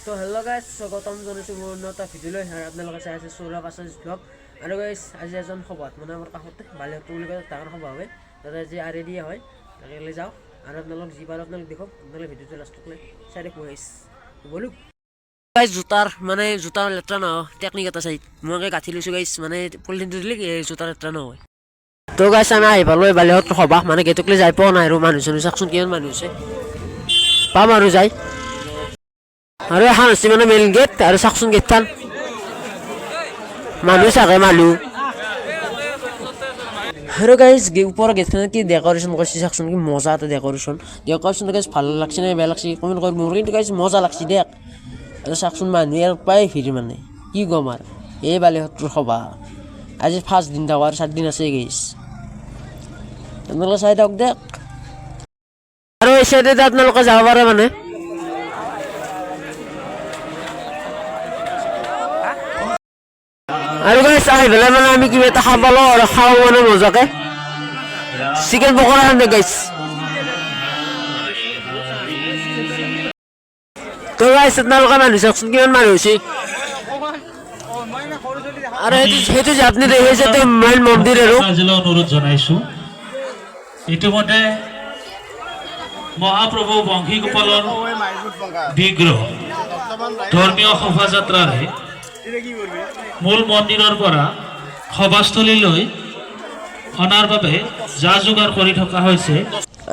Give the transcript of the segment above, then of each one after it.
তো hello' guys স্বাগতম জনাইছোঁ মোৰ অন্য এটা ভিডিঅ'লৈ আপোনালোকে চাই আছে সৌৰভ আছামিজ ব্লগ আৰু গাইজ আজি এজন সভাত মানে আমাৰ কাষতে বালিহট্ট বুলি কয় ডাঙৰ সভা হয় তাতে আজি আৰেডিয়া হয় তাকে লৈ যাওঁ আৰু আপোনালোক যি পাৰে আপোনালোক দেখক আপোনালোকে ভিডিঅ'টো লাষ্টলৈ চাই দেখো গাইজ ব'লো গাইজ জোতাৰ লেতেৰা নহয় টেকনিক এটা চাই মই গাঁঠি লৈছোঁ গাইজ মানে পলিথিনটো দিলে জোতাৰ লেতেৰা নহয় তো গাইজ আমি আহি পালোঁ বালিহট্ট সভা মানে গেটকলৈ যাই পোৱা নাই আৰু মানুহ চানুহ চাওকচোন কিমান মানুহ হৈছে পাম আৰু যাই আৰু এখন হৈছে মানে মেইন গেট আৰু চাওকচোন গেটখন মানুহ চাগে মানুহ আৰু গাইজ ওপৰৰ গেটখনত কি ডেক'ৰেশ্যন কৰিছে চাওকচোন কি মজা এটা ডেক'ৰেশ্যন গাইজ ভাল লাগছে নে বেয়া লাগছে কমেণ্ট কৰি মোৰ কিন্তু গাইজ মজা লাগছে দেখ আৰু চাওকচোন মানুহ ইয়াৰ প্ৰায় ভিৰ মানে কি ক'ম আৰু এই বালিহট্টৰ সভা আজি ফাৰ্ষ্ট দিন থাকোঁ আৰু 4 দিন আছে গাইজ আপোনালোকে চাই দিয়ক দেখ আৰু এই চাইডে আপোনালোকে যাব পাৰে মানে আৰু গাইজ আহি পেলাই মানে আমি কিবা এটা খাব পালোঁ আৰু খাওঁ মানে মজাকে চিকেন পকৰা খান্দে গাইজ তো গাইজ আপোনালোকে মানুহ চাওকচোন কিমান মানুহ হৈছে আৰু সেইটো যে আপুনি দেখিছে মেইন মন্দিৰ আৰু অনুৰোধ জনাইছোঁ ইতিমধ্যে মহাপ্ৰভু বংশীগোপালৰ বিগ্ৰহ ধৰ্মীয় শোভাযাত্ৰাৰে মূল মন্দিৰৰ পৰা সভাস্থলীলৈ অনাৰ বাবে যা যোগাৰ কৰি থকা হৈছে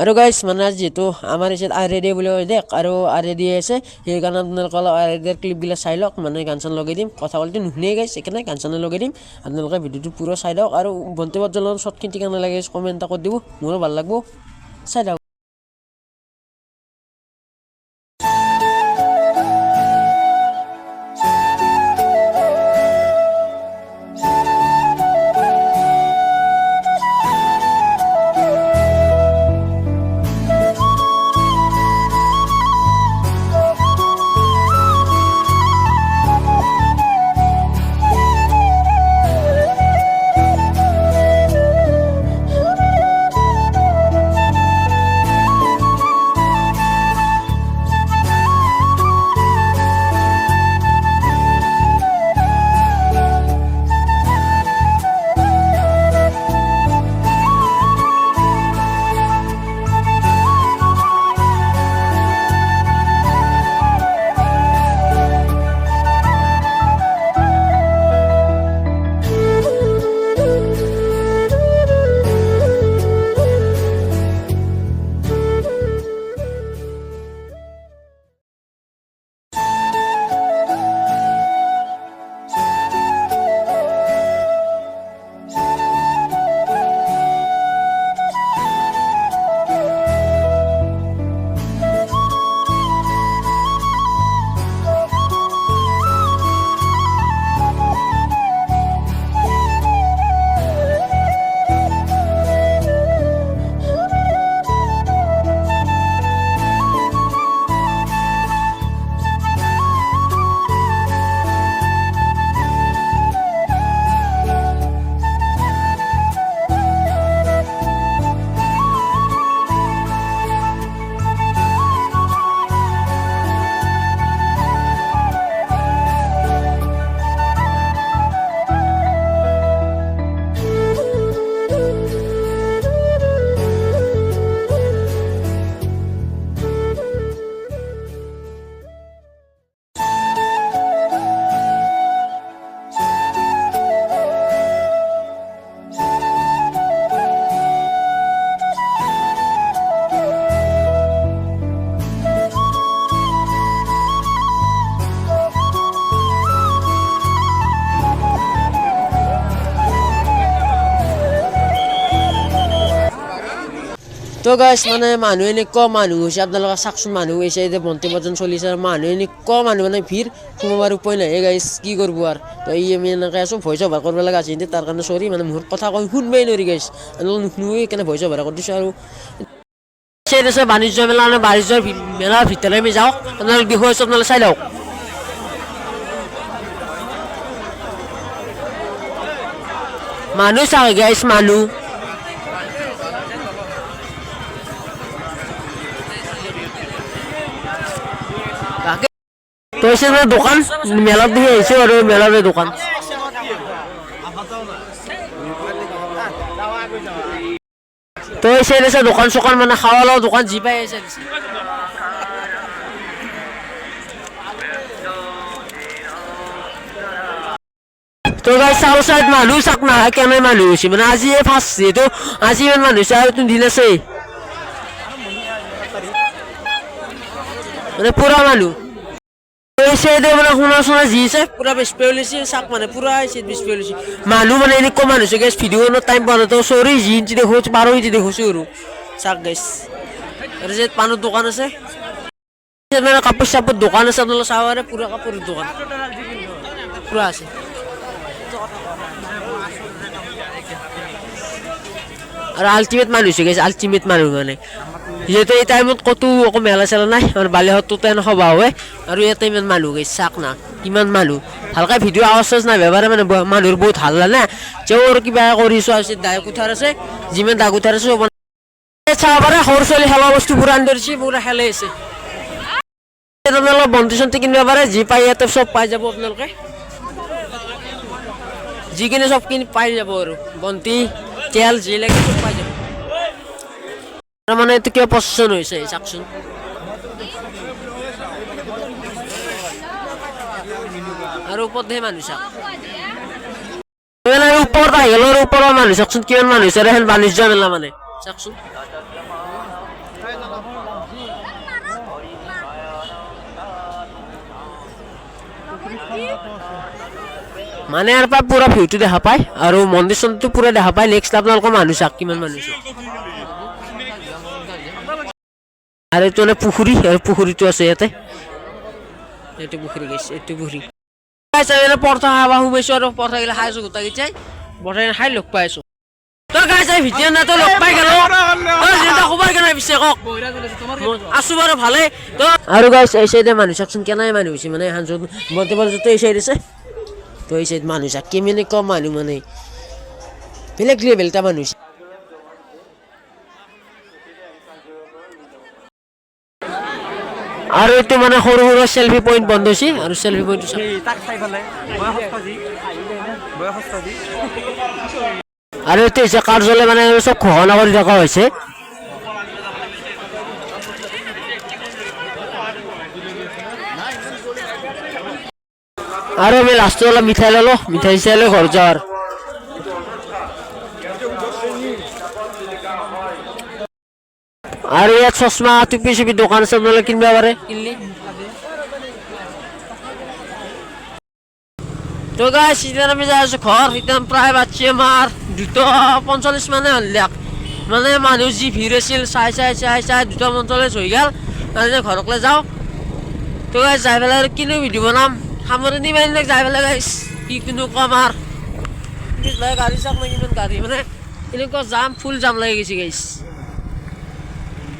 আৰু গাইজ মানে যিহেতু আমাৰ ইয়াত আৰেডি বুলি কয় দেখ আৰু আৰেডি আছে সেইকাৰণে আপোনালোকে অলপ আৰেডিৰ ক্লিপবিলাক চাই লওক মানে গান চান লগাই দিম কথা ক'লেতো নুশুনেই গাইজ সেইকাৰণে গান চান লগাই দিম আপোনালোকে ভিডিঅ'টো পুৰা চাই দিয়ক আৰু বন্তি প্ৰজ্বলনৰ শ্বৰ্টখিনি কেনে লাগে কমেণ্ট এটা কৰি দিব মোৰো ভাল লাগিব চাই দিয়ক তো গাইজ মানে মানুহ এনেকুৱা মানুহ হৈছে আপোনালোকে চাওকচোন মানুহ হৈছে এতিয়া বন্তি প্ৰজ্বলন চলিছে আৰু মানুহ এনেকুৱা মানুহ মানে ভিৰ সোমাবাৰ উপায় নাই গাইজ কি কৰিব আৰু তো এই আমি এনেকৈ আছোঁ ভইচ অভাৰ কৰিব লগা আছে কিন্তু তাৰ কাৰণে চৰি মানে মোৰ কথা কৈ শুনবাই নোৱাৰি গাইজ নুশুনোৱেই সেইকাৰণে ভইচ অভাৰ কৰি দিছোঁ আৰু আছে বাণিজ্য মেলা মানে বাণিজ্যৰ মেলাৰ ভিতৰলৈ আমি যাওঁ আপোনালোক দেখুৱাইছোঁ আপোনালোকে চাই লওক মানুহ চাওক গাইজ মানুহ তো হৈছে মানে দোকান মেলাত দেখি আহিছোঁ আৰু মেলাৰে দোকান তো এসে এসে দোকান সোকান মানে খাওয়া দাওয়া দোকান জি পাই এসে তো গাইস চাও সাইড মানুহ চাক না কেনে মানুহ হৈছে মানে আজি ফার্স্ট যেটো আজি ইমান মানুহ হৈছে আৰু তুমি দিন আছে মানে পুরা মানুহ এসে দে মানে শুনা শুনা জি আছে পুরা বেসপেলিছি চাক মানে পুরা এসে বেসপেলিছি মানুহ মানে এনে কম মানুহ গাইস ভিডিও নো টাইম পানো তো সরি জি ইঞ্চি দেখো 12 ইঞ্চি দেখো শুরু চাক গাইস আৰু যে পানৰ দোকান আছে মানে কাপোৰ চাপোৰ দোকান আছে আপোনালোকে চাব পাৰে পুৰা কাপোৰৰ দোকান পুৰা আছে আৰু আল্টিমেট মানুহ হৈছে গাইছ আল্টিমেট মানুহ মানে যেহেতু এই টাইমত কতো একো মেলা চেলা নাই আৰু বালিহঁতো তেনে সভা হয় আৰু ইয়াতে ইমান মানুহ গাইছ চাক না ইমান মানুহ ভালকৈ ভিডিঅ' আৱাজ চাৱাজ নাই ব্যৱহাৰ মানে মানুহৰ বহুত ভাল লাগে তেওঁৰ কিবা কৰিছোঁ আছে দায় কোঠাৰ আছে যিমান দা কোঠাৰ আছে চাব পাৰে সৰু ছোৱালী খেলা বস্তু পুৰা আনি ধৰিছে পুৰা খেলাই আছে আপোনালোকে বন্তি চন্তি কিনিব পাৰে যি পাই ইয়াতে চব পাই যাব আপোনালোকে যিখিনি চব কিনি পাই যাব আৰু বন্তি তেল যি লাগে চব পাই যাব মানে এইটো কিবা পচন্দ হৈছে চাওকচোন আৰু ওপৰত ধেৰ মানুহ চাওক ওপৰত আহি গ'ল আৰু ওপৰৰ মানুহ চাওকচোন কিমান মানুহ হৈছে আৰু বাণিজ্য মেলা মানে চাওকচোন মানে ইয়াৰ পৰা পুৰা ভিউটো দেখা পায় আৰু মন্দিৰ চন্দিৰটো পুৰা দেখা পায় নেক্সট আপোনালোকৰ মানুহ চাওক কিমান মানুহ আৰু এইটো মানে পুখুৰী আৰু পুখুৰীটো আছে ইয়াতে এইটো পুখুৰী গৈছে এইটো পুখুৰী পৰঠা খাব সোমাইছোঁ আৰু পৰঠা গিলা খাই আছোঁ গোটাই গিটাই পৰঠা খাই লগ পাই আছোঁ তই গাই চাই ভিডিঅ' নাই তই লগ পাই গেল খবৰ কেনে পিছে কওক আছোঁ বাৰু ভালে আৰু গাইছ এই চাইডে মানুহ চাওকচোন কেনে মানুহ হৈছে মানে এখন য'ত বৰ্তমান য'ত এই চাইড আছে তো এই চাইড মানুহ চাক কেমিনে কম মানুহ মানে বেলেগ লেভেল এটা মানুহ হৈছে আৰু এইটো মানে সৰু সৰু চেল্ফি পইণ্ট বন্ধ হৈছে আৰু চেল্ফি পইণ্ট আৰু এইটো হৈছে কাৰ্যালয় মানে চব ঘোষণা কৰি থকা হৈছে আৰু আমি লাষ্টত অলপ মিঠাই ল'লো মিঠাই চিঠাই লৈ ঘৰ যাওঁ আৰু ইয়াত চশমা টুপি চুপি দোকান আছে আপোনালোকে কিনিব পাৰে কিনলি তো গাইছ এতিয়া আমি যাই আছোঁ ঘৰ এতিয়া প্ৰায় বাচ্ছি আমাৰ 2:45 মানে হ'লে মানে মানুহ যি ভিৰ আছিল চাই 2:45 হৈ গ'ল মানে ঘৰকলৈ যাওঁ তো গাইছ যাই পেলাই আৰু কিনো ভিডিঅ' বনাম সামৰণি মাৰিলে যাই পেলাই গাইছ কি কিনো কম আৰু গাড়ী চাওক না কিমান গাড়ী মানে এনেকুৱা জাম ফুল জাম লাগি গৈছে গাইছ